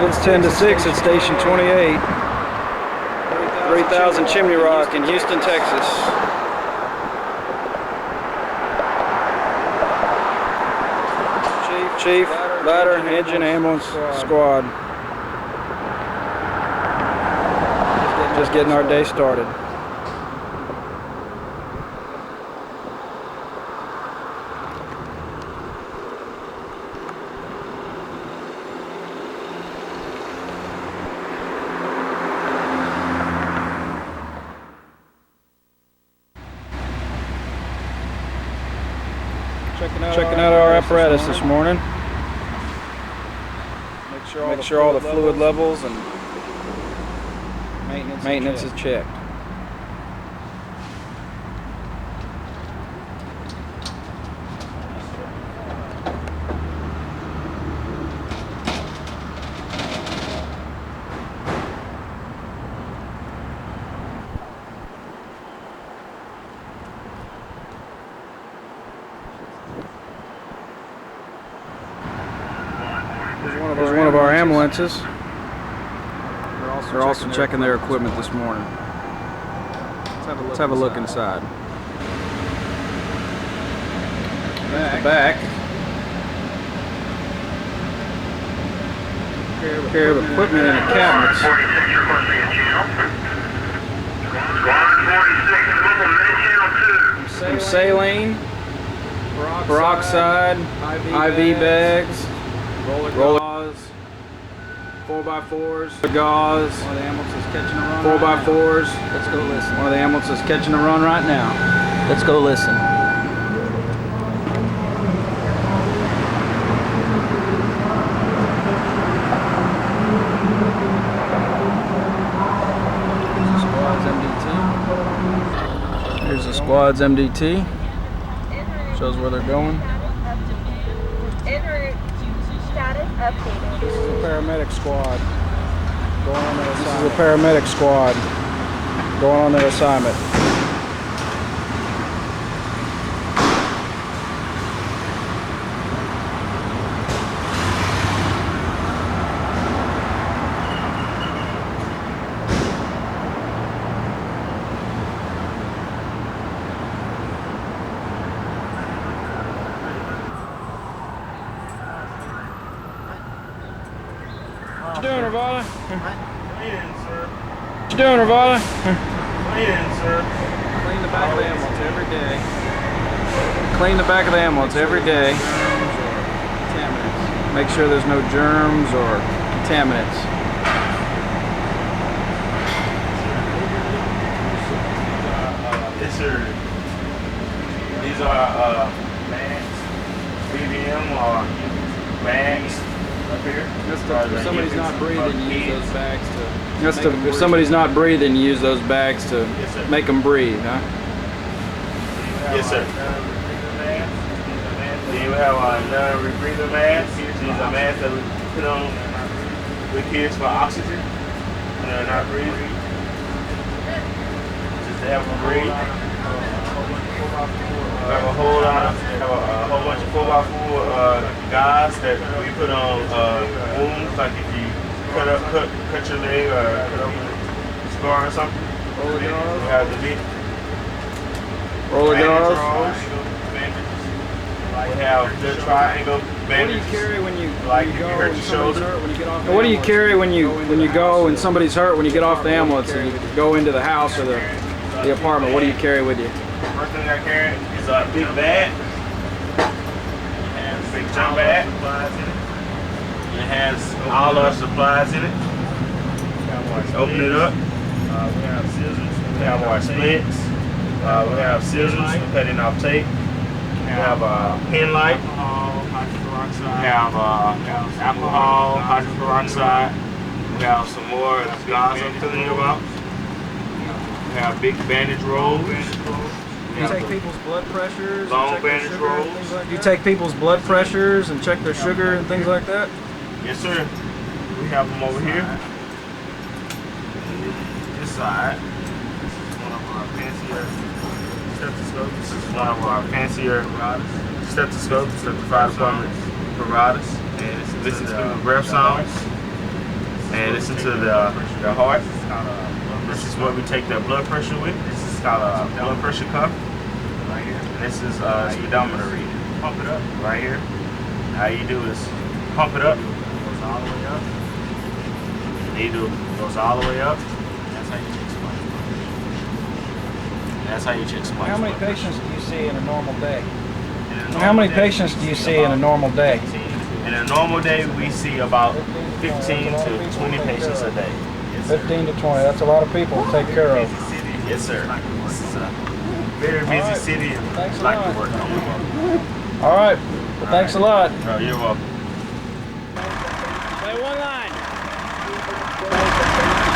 It's 10 to 6 at Station 28. 3000 Chimney Rock in Houston, Texas. Chief, ladder, engine, ambulance squad. Just getting our day started. Checking out our apparatus this morning. Make sure all the fluid levels and maintenance is checked. There's one of our ambulances. They're also checking their equipment this morning. Let's have a look inside. There's the back. Pair of equipment in the cabinets. Some saline, peroxide, IV bags, roller gauze, 4x4s, gauze. One of the ambulances catching a run. 4x4s. Let's go listen. One of the ambulances catching a run right now. Let's go listen. Here's the squad's MDT. Shows where they're going. This is a paramedic squad going on their assignment. This is a paramedic squad going on their assignment. What you doing, Ravada? Cleaning, sir. What you doing, Ravada? Cleaning, sir. Clean the back of the ambulance every day. Clean the back of the ambulance every day. Make sure there's no germs or contaminants. Yes, sir. These are bags, BBM or bags. If somebody's not breathing, use those bags to. If somebody's not breathing, use those bags to make them breathe, huh? Yes, sir. Then we have our non-rebreather masks. These are masks that we put on with kids for oxygen when they're not breathing. Just to have them breathe. We have a whole bunch of 4x4 guys that we put on wounds, like if you cut your leg or cut up a scar or something. We have the roller gauze. We have the triangle bandages. What do you carry when you like when you if go you hurt and your somebody's shoulder? hurt when you get off the ambulance? What do you carry when you go and somebody's hurt when you get off the ambulance and you go into the house or the apartment? What do you carry with you? First thing I carry is a big bag. It has a big jump bag. It has all our supplies in it. Open it up. We have scissors. We have our splits. We have scissors for cutting off tape. We have a pen light. We have alcohol, hydrogen peroxide. We have some more gauze I'm telling you about. We have big bandage rolls. You take people's blood pressures. Long bandage rolls. You take people's blood pressures and check their sugar and things like that? Yes, sir. We have them over here. This side. This is one of our fancier stethoscopes. This is one of our fancier stethoscopes that the fire department provide us. And it listens to breath sounds. And listen to the heart. This is what we take the blood pressure with. This is called a blood pressure cuff. Right here. And this is speedometer reading. Pump it up. Right here. How you do is pump it up. Goes all the way up. Needle goes all the way up. That's how you check spot. That's how you check spot. How many patients do you see in a normal day? How many patients do you see in a normal day? In a normal day, we see about 15 to 20 patients a day. Yes, 15 to 20. That's a lot of people to take care of. Yes, sir. This is a very busy city, and I like to work on it. All right. Well, thanks a lot. Oh, you're welcome. Play one line.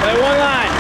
Play one line.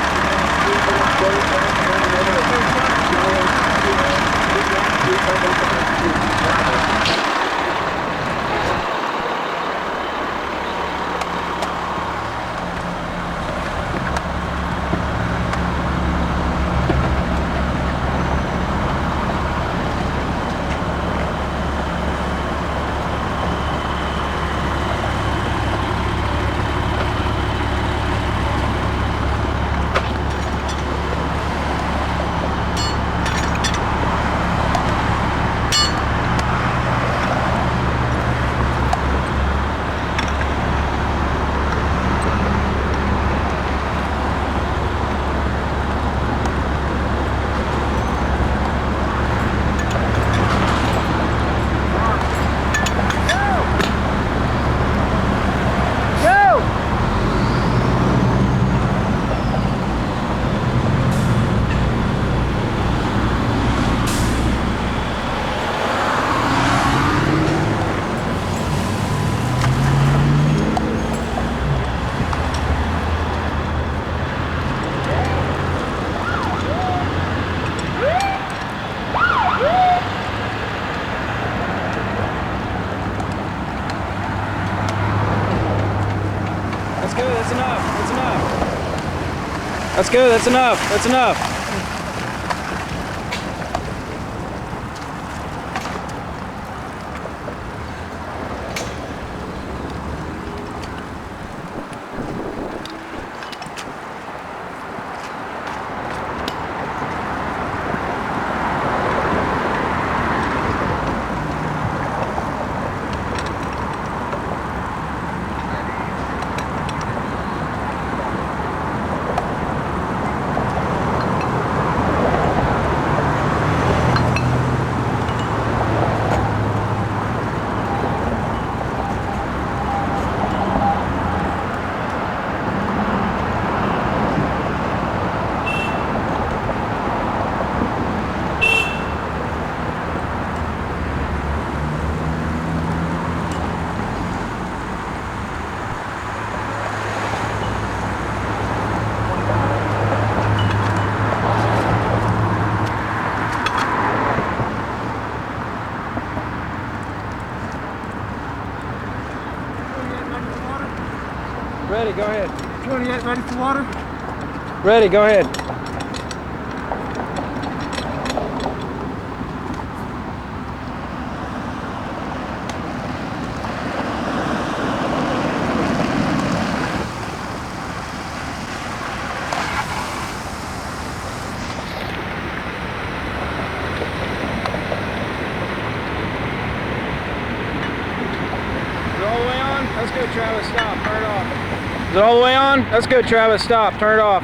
That's good, that's enough, that's enough. Ready, go ahead. 28 ready for water? Ready, go ahead. Is it all the way on? That's good, Travis. Stop. Turn it off. Is it all the way on? That's good, Travis. Stop. Turn it off.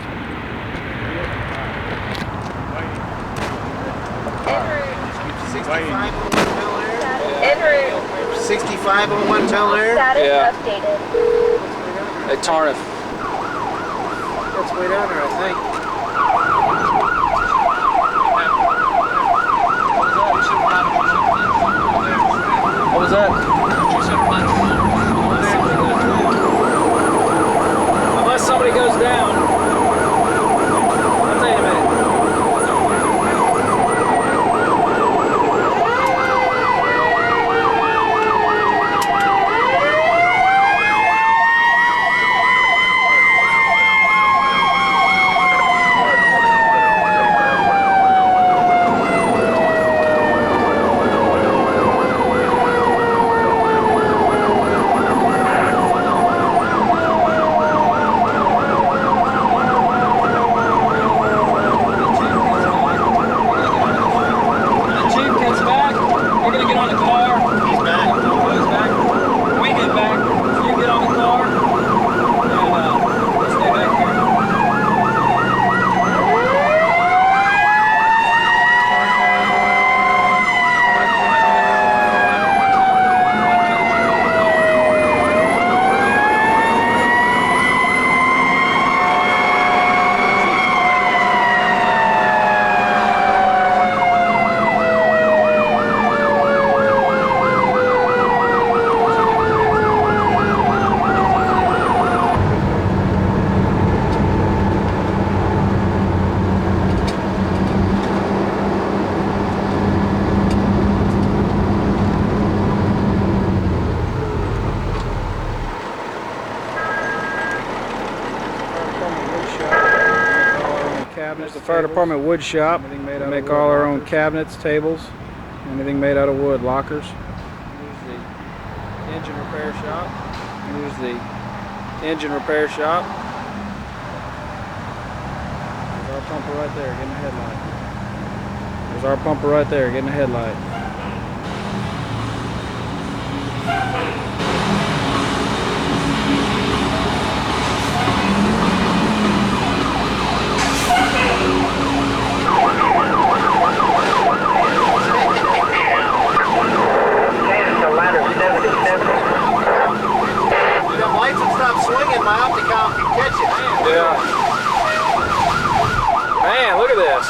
En route. 65 on 1 Bel Air. Yeah. Updated. At Tarniff. That's way down there, I think. What was that? Unless somebody goes down. I'll tell you in a minute. Fire department wood shop. We make all our own cabinets, tables, anything made out of wood, lockers. Here's the engine repair shop. Here's the engine repair shop. There's our pumper right there, getting a headlight. There's our pumper right there, getting a headlight. Them lights will stop swinging, my opticom can catch it. Yeah. Man, look at this.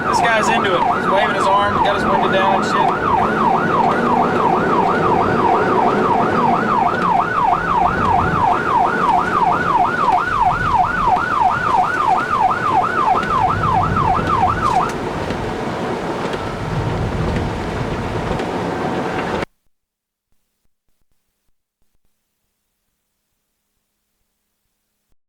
This guy's into it. He's waving his arm, got his window down and shit.